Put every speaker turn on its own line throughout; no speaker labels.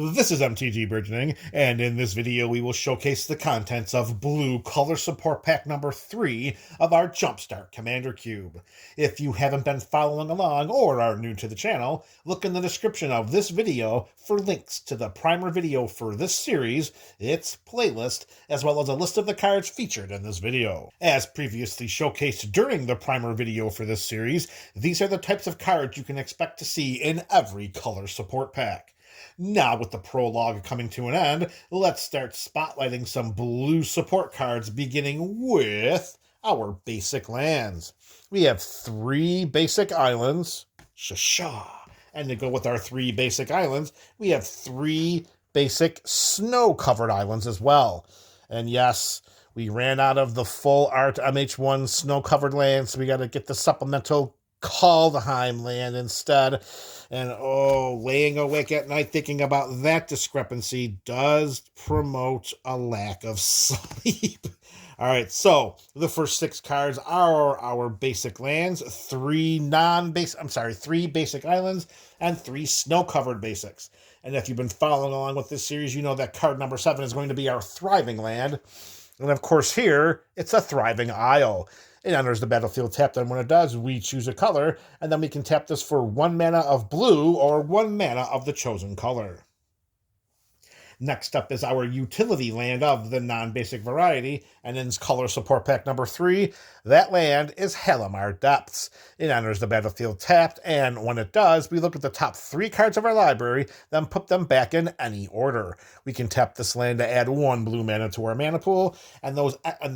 This is MTG Burgeoning, and in this video we will showcase the contents of Blue Color Support Pack number 3 of our Jumpstart Commander Cube. If you haven't been following along or are new to the channel, look in the description of this video for links to the primer video for this series, its playlist, as well as a list of the cards featured in this video. As previously showcased during the primer video for this series, these are the types of cards you can expect to see in every color support pack. Now, with the prologue coming to an end, let's start spotlighting some blue support cards, beginning with our basic lands. We have 3 basic islands, and to go with our 3 basic islands, we have 3 basic snow-covered islands as well. And yes, we ran out of the full art MH1 snow-covered land, so we got to get the supplemental Kaldheim land instead. And laying awake at night thinking about that discrepancy does promote a lack of sleep. All right, so the first 6 cards are our basic lands, 3 basic islands, and 3 snow-covered basics. And if you've been following along with this series, you know that card number 7 is going to be our Thriving Land. And of course here, it's a Thriving Isle. It enters the battlefield tapped, and when it does, we choose a color, and then we can tap this for 1 mana of blue or 1 mana of the chosen color. Next up is our utility land of the non-basic variety, and in color support pack number 3, that land is Halimar Depths. It enters the battlefield tapped, and when it does, we look at the top 3 cards of our library, then put them back in any order. We can tap this land to add 1 blue mana to our mana pool, and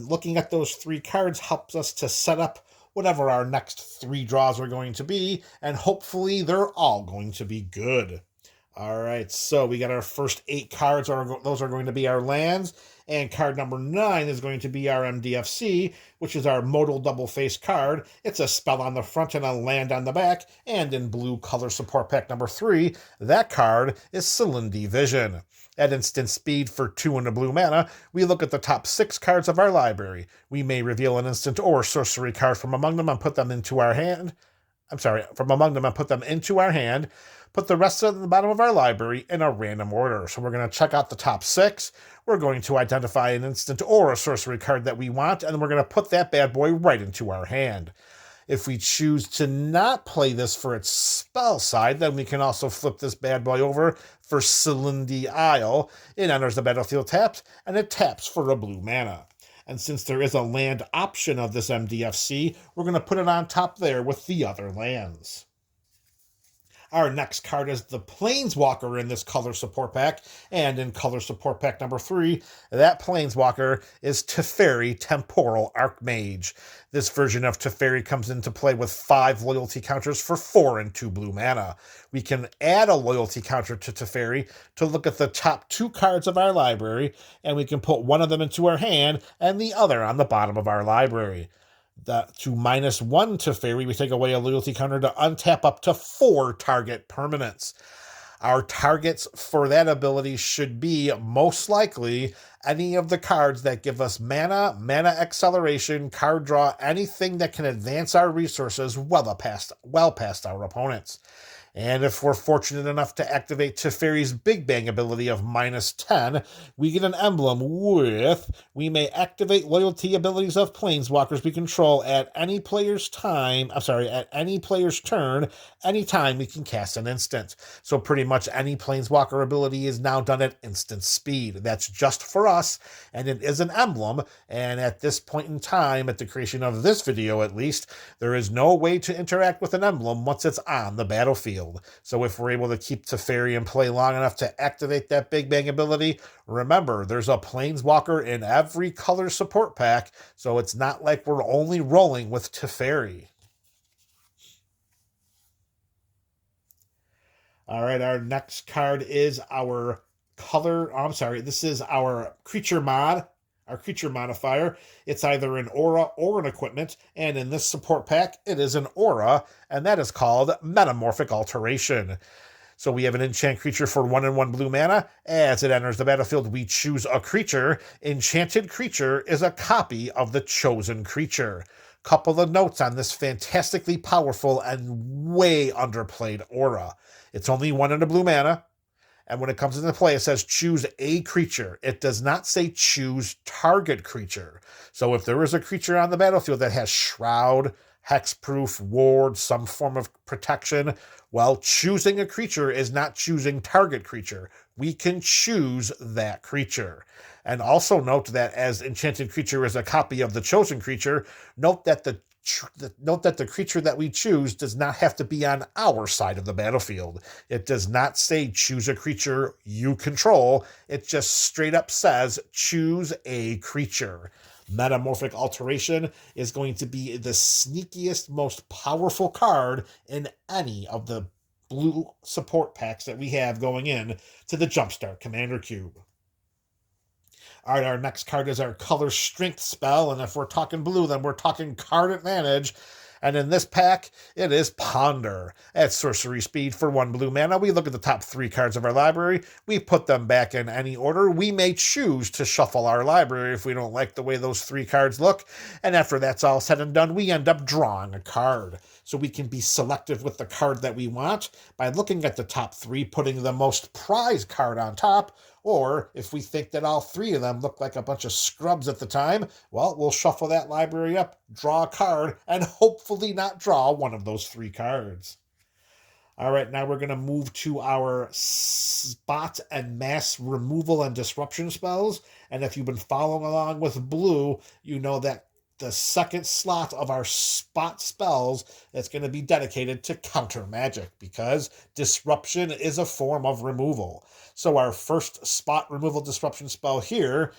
looking at those 3 cards helps us to set up whatever our next 3 draws are going to be, and hopefully they're all going to be good. All right, so we got our first 8 cards. Those are going to be our lands, and card number 9 is going to be our MDFC, which is our modal double-face card. It's a spell on the front and a land on the back, and in blue color support pack number 3, that card is Silindi Vision. At instant speed for 2 and a blue mana, we look at the top 6 cards of our library. We may reveal an instant or sorcery card from among them and put them into our hand. Put the rest of the bottom of our library in a random order. So we're going to check out the top 6. We're going to identify an instant or a sorcery card that we want, and we're going to put that bad boy right into our hand. If we choose to not play this for its spell side, then we can also flip this bad boy over for Silindi Isle. It enters the battlefield tapped, and it taps for a blue mana. And since there is a land option of this MDFC, we're going to put it on top there with the other lands. Our next card is the Planeswalker in this color support pack, and in color support pack number 3, that Planeswalker is Teferi Temporal Archmage. This version of Teferi comes into play with 5 loyalty counters for 4 and 2 blue mana. We can add a loyalty counter to Teferi to look at the top 2 cards of our library, and we can put one of them into our hand and the other on the bottom of our library. To -1 Teferi, we take away a loyalty counter to untap up to 4 target permanents. Our targets for that ability should be, most likely, any of the cards that give us mana, mana acceleration, card draw, anything that can advance our resources well past our opponents. And if we're fortunate enough to activate Teferi's Big Bang ability of -10, we get an emblem with, we may activate loyalty abilities of planeswalkers we control at any player's turn, anytime we can cast an instant. So pretty much any planeswalker ability is now done at instant speed. That's just for us, and it is an emblem, and at this point in time, at the creation of this video at least, there is no way to interact with an emblem once it's on the battlefield. So if we're able to keep Teferi in play long enough to activate that Big Bang ability, remember, there's a Planeswalker in every color support pack, so it's not like we're only rolling with Teferi. All right, our next card is our this is our creature mod. Our creature modifier, it's either an aura or an equipment, and in this support pack, it is an aura, and that is called Metamorphic Alteration. So we have an enchant creature for 1 and 1 blue mana. As it enters the battlefield, we choose a creature. Enchanted creature is a copy of the chosen creature. Couple of notes on this fantastically powerful and way underplayed aura. It's only 1 and a blue mana. And when it comes into play, it says choose a creature. It does not say choose target creature. So if there is a creature on the battlefield that has Shroud, Hexproof, Ward, some form of protection, well, choosing a creature is not choosing target creature. We can choose that creature. And also note that as enchanted creature is a copy of the chosen creature, note that the creature that we choose does not have to be on our side of the battlefield. It does not say choose a creature you control. It just straight up says choose a creature. Metamorphic Alteration is going to be the sneakiest, most powerful card in any of the blue support packs that we have going in to the Jumpstart Commander Cube. All right, our next card is our Color Strength spell, and if we're talking blue, then we're talking card advantage. And in this pack, it is Ponder. At sorcery speed for 1 blue mana, we look at the top 3 cards of our library. We put them back in any order. We may choose to shuffle our library if we don't like the way those 3 cards look. And after that's all said and done, we end up drawing a card. So we can be selective with the card that we want by looking at the top 3, putting the most prized card on top. Or if we think that all 3 of them look like a bunch of scrubs at the time, well, we'll shuffle that library up, draw a card, and hopefully not draw one of those 3 cards. All right, now we're going to move to our spot and mass removal and disruption spells. And if you've been following along with blue, you know that the second slot of our spot spells is going to be dedicated to counter magic because disruption is a form of removal. So our first spot removal disruption spell here,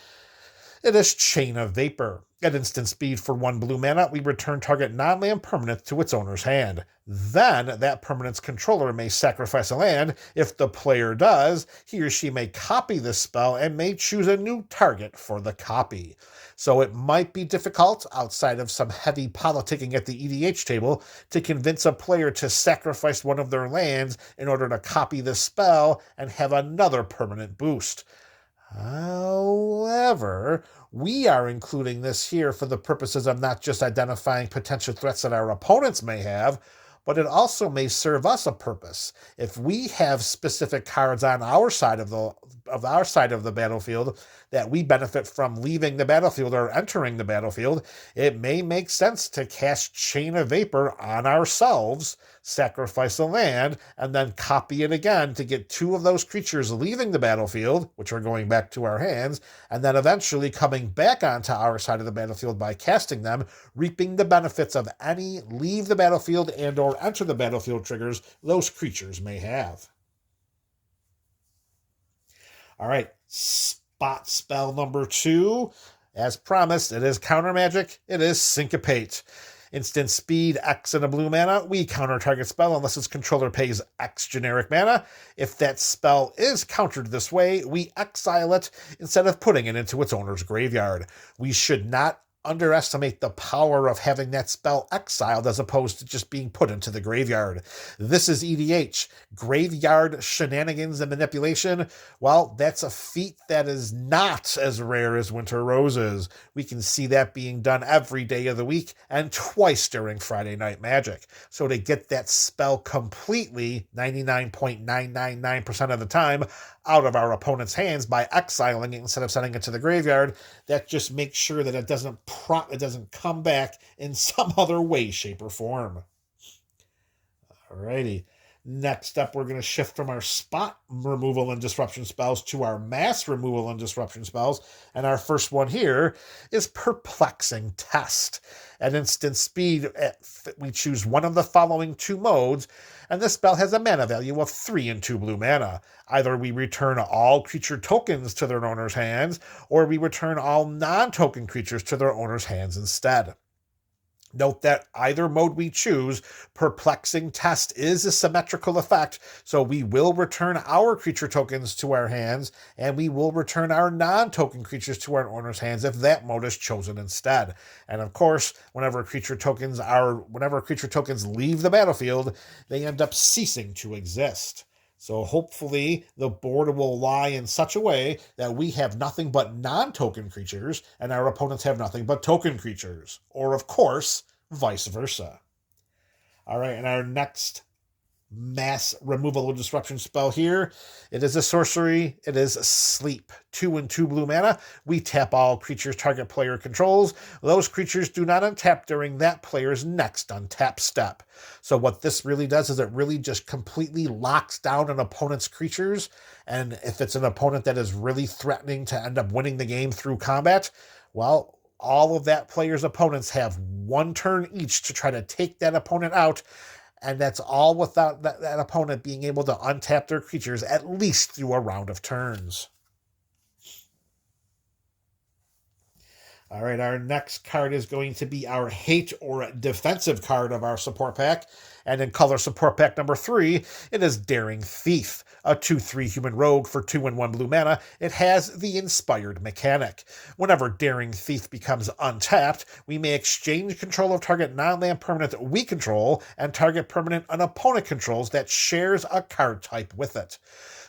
it is Chain of Vapor. At instant speed for 1 blue mana, we return target non-land permanent to its owner's hand. Then that permanent's controller may sacrifice a land. If the player does, he or she may copy this spell and may choose a new target for the copy. So it might be difficult, outside of some heavy politicking at the EDH table, to convince a player to sacrifice one of their lands in order to copy the spell and have another permanent boost. However, we are including this here for the purposes of not just identifying potential threats that our opponents may have, but it also may serve us a purpose. If we have specific cards on our side of the battlefield that we benefit from leaving the battlefield or entering the battlefield, it may make sense to cast Chain of Vapor on ourselves, sacrifice a land, and then copy it again to get 2 of those creatures leaving the battlefield, which are going back to our hands, and then eventually coming back onto our side of the battlefield by casting them, reaping the benefits of any leave the battlefield and or enter the battlefield triggers those creatures may have. All right, spot spell number 2. As promised, it is counter magic. It is Syncopate. Instant speed, X and a blue mana. We counter target spell unless its controller pays X generic mana. If that spell is countered this way, we exile it instead of putting it into its owner's graveyard. We should not underestimate the power of having that spell exiled as opposed to just being put into the graveyard. This is EDH. Graveyard shenanigans and manipulation, well, that's a feat that is not as rare as Winter Roses. We can see that being done every day of the week and twice during Friday Night Magic. So to get that spell completely, 99.999% of the time, out of our opponent's hands by exiling it instead of sending it to the graveyard, that just makes sure that it doesn't come back in some other way, shape, or form. Alrighty. Next up, we're going to shift from our spot removal and disruption spells to our mass removal and disruption spells. And our first one here is Perplexing Test. At instant speed, we choose one of the following 2 modes, and this spell has a mana value of 3 and 2 blue mana. Either we return all creature tokens to their owner's hands, or we return all non-token creatures to their owner's hands instead. Note that either mode we choose, Perplexing Test is a symmetrical effect, so we will return our creature tokens to our hands, and we will return our non-token creatures to our owner's hands if that mode is chosen instead. And of course, whenever creature tokens leave the battlefield, they end up ceasing to exist. So hopefully the board will lie in such a way that we have nothing but non-token creatures and our opponents have nothing but token creatures. Or, of course, vice versa. All right, and our next mass removal or disruption spell here. It is a sorcery. It is Sleep. 2 and 2 blue mana. We tap all creatures target player controls. Those creatures do not untap during that player's next untap step. So what this really does is it really just completely locks down an opponent's creatures. And if it's an opponent that is really threatening to end up winning the game through combat, well, all of that player's opponents have one turn each to try to take that opponent out. And that's all without that opponent being able to untap their creatures at least through a round of turns. All right, our next card is going to be our hate or defensive card of our support pack. And in color support pack number 3, it is Daring Thief, a 2/3 human rogue for 2 and 1 blue mana. It has the Inspired mechanic. Whenever Daring Thief becomes untapped, we may exchange control of target non-land permanent we control and target permanent an opponent controls that shares a card type with it.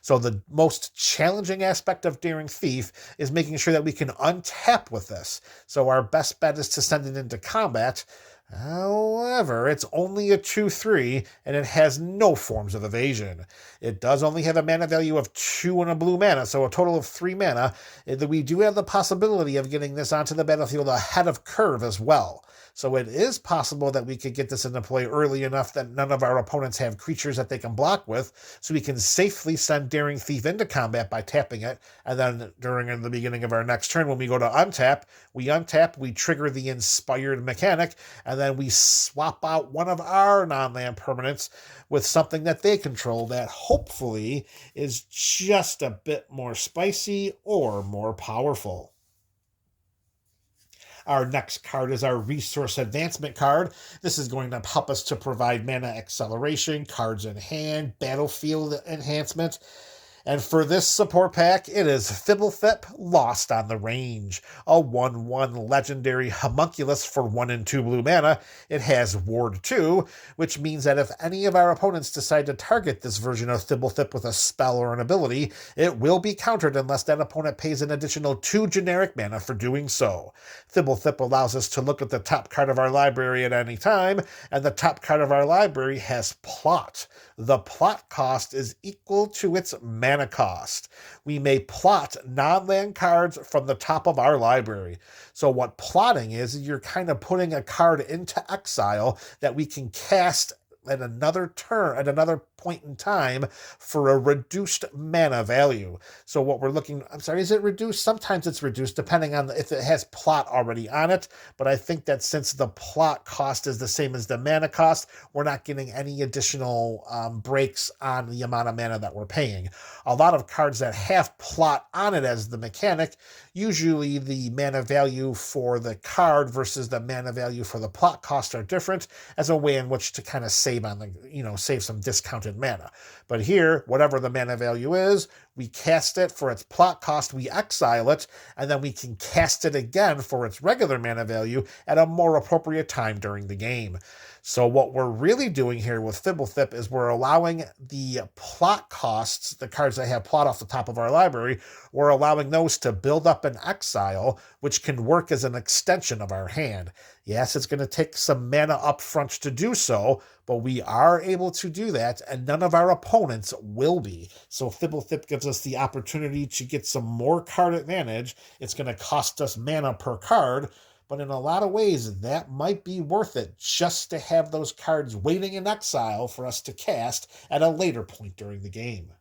So the most challenging aspect of Daring Thief is making sure that we can untap with this. So our best bet is to send it into combat. However, it's only a 2/3, and it has no forms of evasion. It does only have a mana value of 2 and a blue mana, so a total of 3 mana. We do have the possibility of getting this onto the battlefield ahead of curve as well. So it is possible that we could get this into play early enough that none of our opponents have creatures that they can block with, so we can safely send Daring Thief into combat by tapping it, and then during the beginning of our next turn, when we go to untap, we trigger the Inspired mechanic, and then we swap out one of our non-land permanents with something that they control that hopefully is just a bit more spicy or more powerful. Our next card is our Resource Advancement card. This is going to help us to provide mana acceleration, cards in hand, battlefield enhancement. And for this support pack, it is Fibblethip, Lost on the Range, a 1/1 legendary homunculus for 1 and 2 blue mana. It has Ward 2, which means that if any of our opponents decide to target this version of Fibblethip with a spell or an ability, it will be countered unless that opponent pays an additional 2 generic mana for doing so. Fibblethip allows us to look at the top card of our library at any time, and the top card of our library has Plot. The plot cost is equal to its mana cost. We may plot non-land cards from the top of our library. So what plotting is, you're kind of putting a card into exile that we can cast at another turn, at another point in time for a reduced mana value. So what we're looking, is it reduced? Sometimes it's reduced depending on if it has plot already on it, but I think that since the plot cost is the same as the mana cost, we're not getting any additional breaks on the amount of mana that we're paying. A lot of cards that have plot on it as the mechanic, usually the mana value for the card versus the mana value for the plot cost are different, as a way in which to kind of save some discounted mana. But here, whatever the mana value is, we cast it for its plot cost, we exile it, and then we can cast it again for its regular mana value at a more appropriate time during the game. So what we're really doing here with Fibblethip is we're allowing the plot costs, the cards that have plot off the top of our library, we're allowing those to build up in exile, which can work as an extension of our hand. Yes, it's going to take some mana up front to do so, but we are able to do that, and none of our opponents will be. So Fibblethip gives us the opportunity to get some more card advantage. It's going to cost us mana per card, but in a lot of ways, that might be worth it just to have those cards waiting in exile for us to cast at a later point during the game.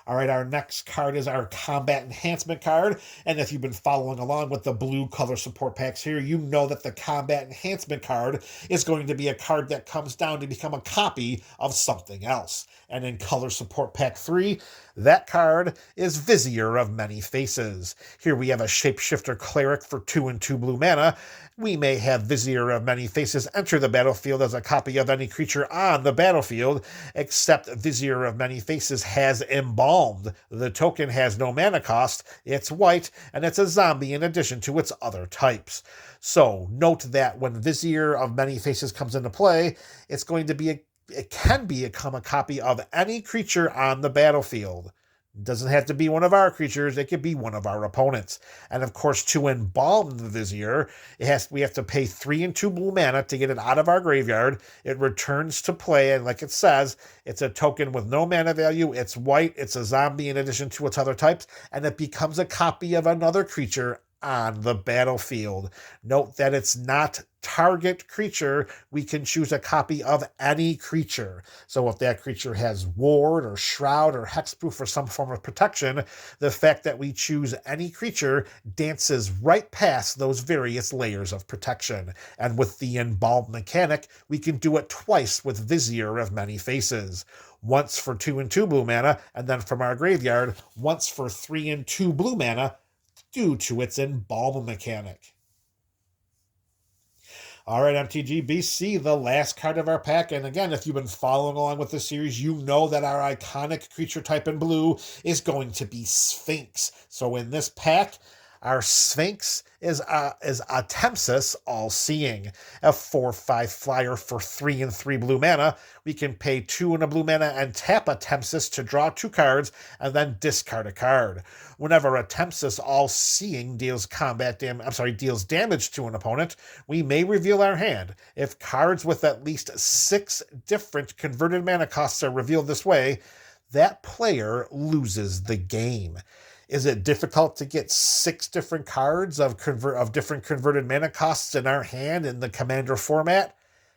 All right, our next card is our Combat Enhancement card, and if you've been following along with the blue color support packs here, you know that the Combat Enhancement card is going to be a card that comes down to become a copy of something else. And in color support pack 3, that card is Vizier of Many Faces. Here we have a Shapeshifter Cleric for 2 and 2 blue mana. We may have Vizier of Many Faces enter the battlefield as a copy of any creature on the battlefield, except Vizier of Many Faces has Embalmed. The token has no mana cost, it's white, and it's a zombie in addition to its other types. So note that when Vizier of Many Faces comes into play, it can become a copy of any creature on the battlefield. Doesn't have to be one of our creatures. It could be one of our opponents. And of course, to embalm the Vizier, we have to pay 3 and 2 blue mana to get it out of our graveyard. It returns to play, and like it says, it's a token with no mana value. It's white. It's a zombie in addition to its other types, and it becomes a copy of another creature on the battlefield. Note that it's not target creature. We can choose a copy of any creature. So if that creature has ward or shroud or hexproof or some form of protection, the fact that we choose any creature dances right past those various layers of protection. And with the embalm mechanic, we can do it twice with Vizier of Many Faces. Once for 2 and 2 blue mana, and then from our graveyard, once for 3 and 2 blue mana, due to its embalm mechanic. All right, MTG BC, the last card of our pack. And again, if you've been following along with the series, you know that our iconic creature type in blue is going to be Sphinx. So in this pack, our Sphinx is a Tempsis All-Seeing, a 4/5 flyer for 3 and 3 blue mana. We can pay 2 and a blue mana and tap a Tempsis to draw 2 cards and then discard a card. Whenever a Tempsis All-Seeing deals damage to an opponent, we may reveal our hand. If cards with at least 6 different converted mana costs are revealed this way, that player loses the game. Is it difficult to get 6 different cards of different converted mana costs in our hand in the Commander format?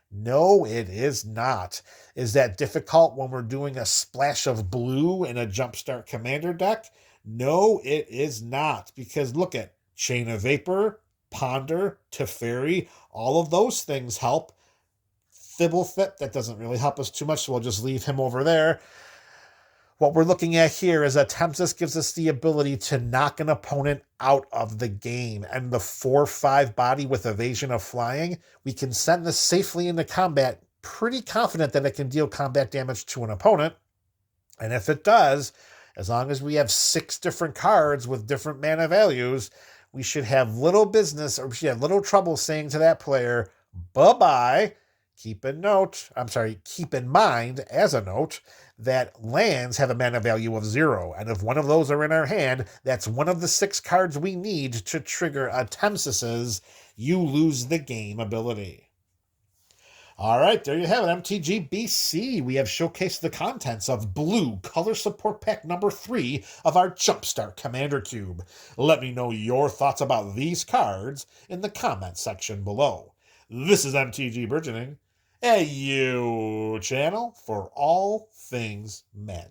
No, it is not. Is that difficult when we're doing a splash of blue in a Jumpstart Commander deck? No, it is not. Because look at Chain of Vapor, Ponder, Teferi, all of those things help. Thibblefit, that doesn't really help us too much, so we'll just leave him over there. What we're looking at here is that Tempsis gives us the ability to knock an opponent out of the game. And the 4/5 body with evasion of flying, we can send this safely into combat, pretty confident that it can deal combat damage to an opponent. And if it does, as long as we have 6 different cards with different mana values, we should have little trouble saying to that player, bye-bye. Keep in mind, as a note, that lands have a mana value of 0. And if one of those are in our hand, that's one of the 6 cards we need to trigger a Tempsis's you lose the game ability. All right, there you have it, MTG BC. We have showcased the contents of Blue Color Support Pack number 3 of our Jumpstart Commander Cube. Let me know your thoughts about these cards in the comment section below. This is MTG Burgeoning, a channel for all things Magic.